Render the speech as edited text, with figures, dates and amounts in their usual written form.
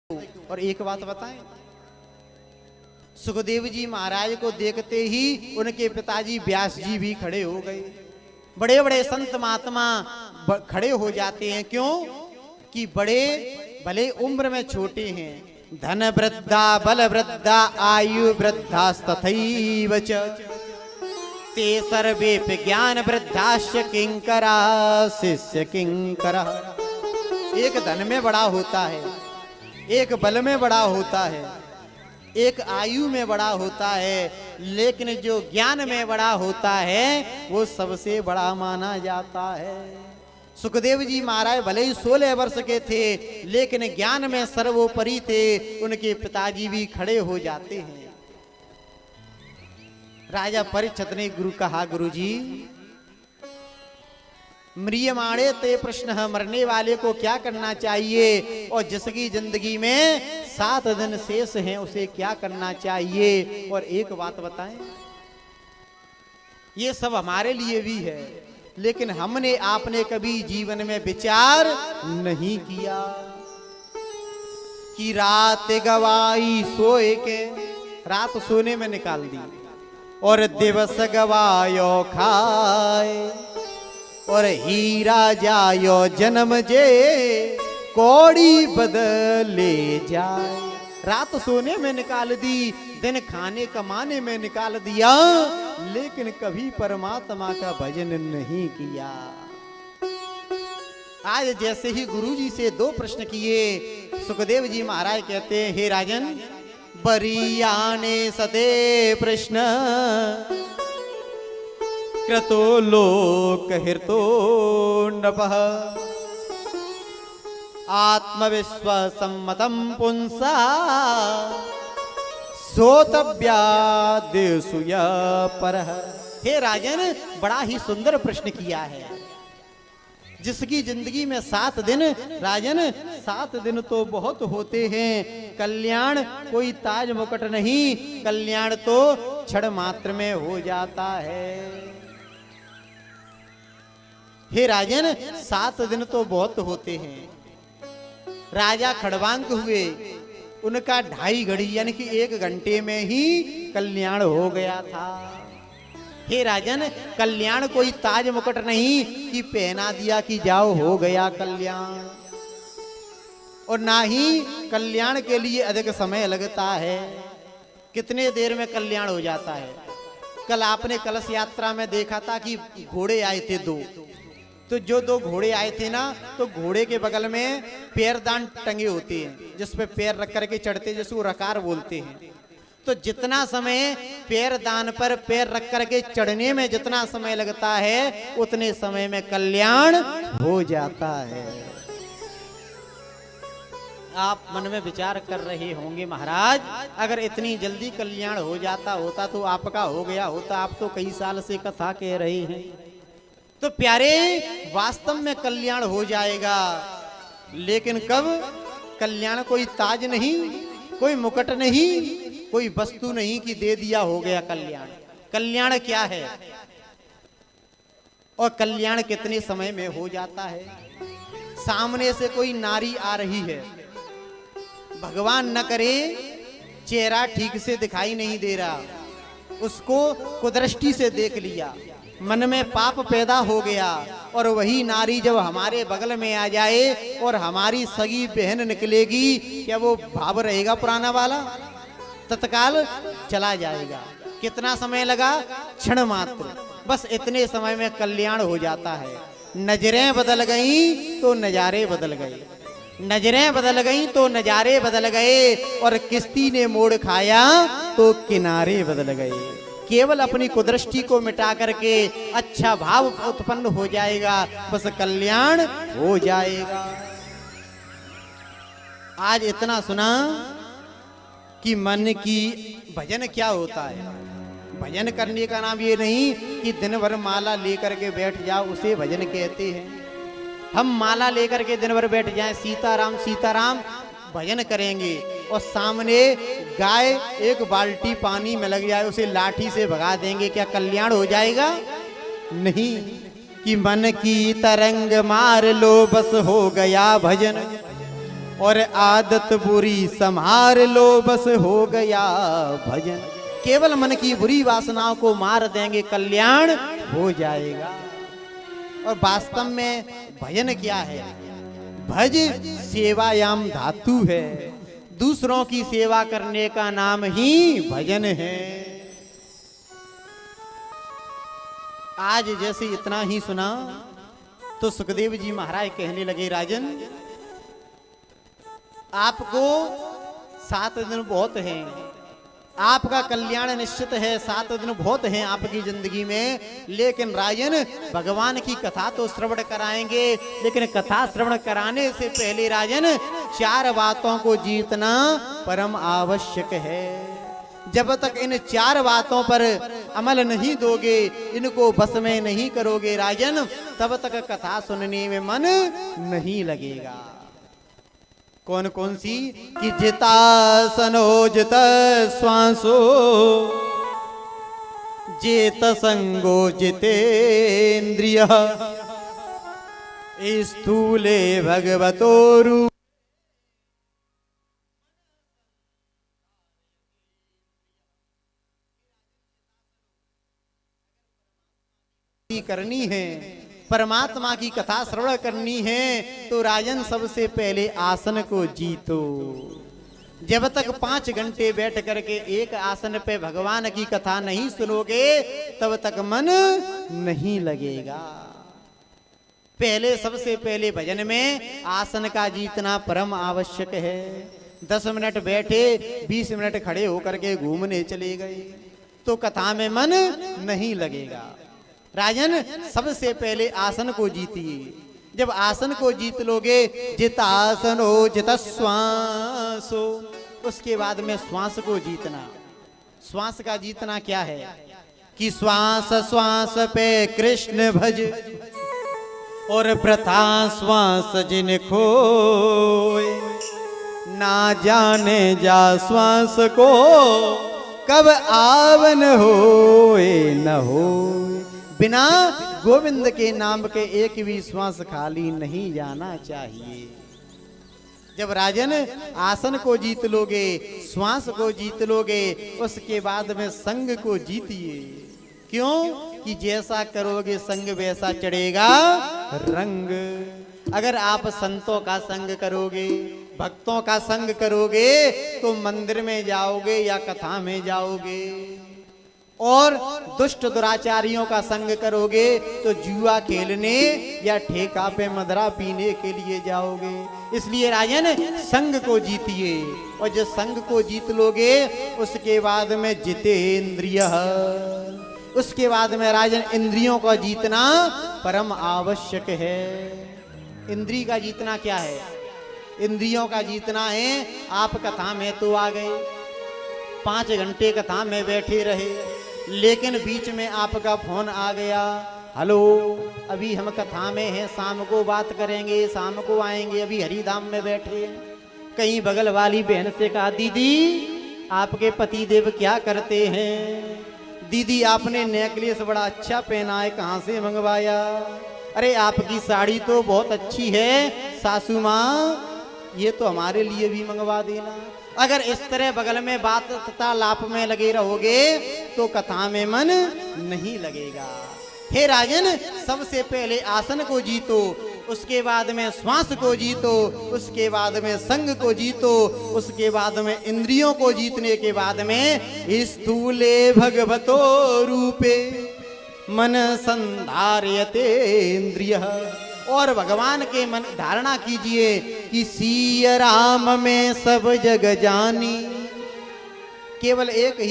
और एक बात बताएं, सुखदेव जी महाराज को देखते ही उनके पिताजी व्यास जी भी खड़े हो गए। बड़े बड़े संत महात्मा खड़े हो जाते हैं। क्यों कि बड़े भले उम्र में छोटे हैं। धन वृद्धा बल वृद्धा आयु वृद्धा तथैव च ते सर्वे ज्ञान वृद्धाश्च किंकरा शिष्य किंकरा। एक धन में बड़ा होता है, एक बल में बड़ा होता है, एक आयु में बड़ा होता है, लेकिन जो ज्ञान में बड़ा होता है वो सबसे बड़ा माना जाता है। सुखदेव जी महाराज भले ही 16 वर्ष के थे, लेकिन ज्ञान में सर्वोपरि थे। उनके पिताजी भी खड़े हो जाते हैं। राजा परीक्षित ने गुरु कहा, गुरु जी म्रियमाणे ते प्रश्न, मरने वाले को क्या करना चाहिए और जिसकी जिंदगी में 7 दिन शेष हैं उसे क्या करना चाहिए। और एक बात बताएं, ये सब हमारे लिए भी है, लेकिन हमने आपने कभी जीवन में विचार नहीं किया कि रात गवाई सोए के, रात सोने में निकाल दी, और दिवस गवायो खाए, और हीरा जायो जन्म जे कौड़ी बदले जाए। रात सोने में निकाल दी, दिन खाने कमाने में निकाल दिया, लेकिन कभी परमात्मा का भजन नहीं किया। आज जैसे ही गुरुजी से 2 प्रश्न किए, सुखदेव जी महाराज कहते हैं, हे राजन, बरियाने सते प्रश्न क्रतो लोक हितो नपः आत्मविश्वासम्मतं पुंसा सोतव्यादेषु य परः। हे राजन, बड़ा ही सुंदर प्रश्न किया है। जिसकी जिंदगी में 7 दिन, राजन 7 दिन तो बहुत होते हैं। कल्याण कोई ताज मुकुट नहीं, कल्याण तो क्षण मात्र में हो जाता है। हे राजन, 7 दिन तो बहुत होते हैं। राजा खड़वांग हुए, उनका 2.5 घड़ी यानी कि 1 घंटे में ही कल्याण हो गया था। हे राजन, कल्याण कोई ताज मुकुट नहीं कि पहना दिया कि जाओ हो गया कल्याण, और ना ही कल्याण के लिए अधिक समय लगता है। कितने देर में कल्याण हो जाता है। कल आपने कलश यात्रा में देखा था कि घोड़े आए थे 2, तो जो 2 घोड़े आए थे ना, तो घोड़े के बगल में पैरदान टंगे होते हैं, जिस पे पैर रख करके चढ़ते, जिसको रकार बोलते हैं। तो जितना समय पैरदान पर पैर रख करके चढ़ने में जितना समय लगता है, उतने समय में कल्याण हो जाता है। आप मन में विचार कर रहे होंगे, महाराज अगर इतनी जल्दी कल्याण हो जाता होता तो आपका हो गया होता। आप तो कई साल से कथा कह रहे हैं। तो प्यारे, वास्तव में कल्याण हो जाएगा, लेकिन कब? कल्याण कोई ताज नहीं, कोई मुकुट नहीं, कोई वस्तु नहीं कि दे दिया हो गया कल्याण। कल्याण क्या है और कल्याण कितने समय में हो जाता है। सामने से कोई नारी आ रही है, भगवान न करे चेहरा ठीक से दिखाई नहीं दे रहा, उसको कुदृष्टि से देख लिया, मन में पाप पैदा हो गया, और वही नारी जब हमारे बगल में आ जाए और हमारी सगी बहन निकलेगी, क्या वो भाव रहेगा पुराना वाला? तत्काल चला जाएगा। कितना समय लगा? क्षण मात्र। बस इतने समय में कल्याण हो जाता है। नजरें बदल गईं तो नजारे बदल गए, नजरें बदल गईं तो नजारे बदल गए, और किश्ती ने मोड़ खाया तो किनारे बदल गए। केवल अपनी कुदृष्टि को मिटा करके अच्छा भाव उत्पन्न हो जाएगा, बस कल्याण हो जाएगा। आज इतना सुना कि मन की भजन क्या होता है। भजन करने का नाम ये नहीं कि दिन भर माला लेकर के बैठ जाओ, उसे भजन कहते हैं। हम माला लेकर के दिन भर बैठ जाएं, सीताराम सीताराम भजन करेंगे, और सामने गाय 1 बाल्टी पानी में लग जाए, उसे लाठी से भगा देंगे, क्या कल्याण हो जाएगा? नहीं। कि मन की तरंग मार लो, बस हो गया भजन। और आदत बुरी संहार लो, बस हो गया भजन। केवल मन की बुरी वासनाओं को मार देंगे, कल्याण हो जाएगा। और वास्तव में भजन क्या है? भज सेवायाम धातु है, दूसरों की सेवा करने का नाम ही भजन है। आज जैसे इतना ही सुना तो सुखदेव जी महाराज कहने लगे, राजन आपको 7 दिन बहुत हैं, आपका कल्याण निश्चित है, 7 दिन बहुत हैं आपकी जिंदगी में, लेकिन राजन भगवान की कथा तो श्रवण कराएंगे, लेकिन कथा श्रवण कराने से पहले राजन 4 बातों को जीतना परम आवश्यक है। जब तक इन 4 बातों पर अमल नहीं दोगे, इनको बस में नहीं करोगे राजन, तब तक कथा सुनने में मन नहीं लगेगा। कौन कौन सी? कि जितासनो जित श्वासो, जित संगो जितेन्द्रिय, स्थूले भगवतो रूप करनी है, परमात्मा की कथा श्रवण करनी है, तो राजन सबसे पहले आसन को जीतो। जब तक 5 घंटे बैठ करके एक आसन पे भगवान की कथा नहीं सुनोगे, तब तक मन नहीं लगेगा। पहले सबसे पहले भजन में आसन का जीतना परम आवश्यक है। 10 मिनट बैठे, 20 मिनट खड़े होकर के घूमने चले गए तो कथा में मन नहीं लगेगा। राजन सबसे पहले आसन को जीतिए। जब आसन को जीत लोगे, जित आसनो जित श्वासो, उसके बाद में श्वास को जीतना। श्वास का जीतना क्या है? कि श्वास श्वास पे कृष्ण भज, और प्रथा श्वास जिन खोए, ना जाने जा श्वास को कब आवन होए न होए। बिना गोविंद के नाम के एक भी श्वास खाली नहीं जाना चाहिए। जब राजन आसन को जीत लोगे, श्वास को जीत लोगे, उसके बाद में संग को जीतिए। क्यों? कि जैसा करोगे संग वैसा चढ़ेगा रंग। अगर आप संतों का संग करोगे, भक्तों का संग करोगे, तो मंदिर में जाओगे या कथा में जाओगे। और दुष्ट दुराचारियों का संग करोगे तो जुआ खेलने या ठेका पे मदरा पीने के लिए जाओगे। इसलिए राजन संग को जीतिए, और जब संग को जीत लोगे, उसके बाद में जितेन्द्रिय, उसके बाद में राजन इंद्रियों को जीतना परम आवश्यक है। इंद्री का जीतना क्या है? इंद्रियों का जीतना है, आप कथा में तो आ गए, 5 घंटे कथा में बैठे रहे, लेकिन बीच में आपका फोन आ गया, हेलो अभी हम कथा में हैं, शाम को बात करेंगे, शाम को आएंगे, अभी हरिधाम में बैठे। कहीं बगल वाली बहन से कहा, दीदी आपके पति देव क्या करते हैं? दीदी आपने नेकलेस बड़ा अच्छा पहना है, कहाँ से मंगवाया? अरे आपकी साड़ी तो बहुत अच्छी है सासू माँ, ये तो हमारे लिए भी मंगवा देना। अगर इस तरह बगल में बात तथा लाप में लगे रहोगे तो कथा में मन नहीं लगेगा। हे राजन, सबसे पहले आसन को जीतो, उसके बाद में श्वास को जीतो, उसके बाद में संग को जीतो, उसके बाद में इंद्रियों को जीतने के बाद में स्थूले भगवतो रूपे मन संधार्यते इंद्रिय, और भगवान के मन धारणा कीजिए कि सिय राम में सब जग जानी। केवल एक ही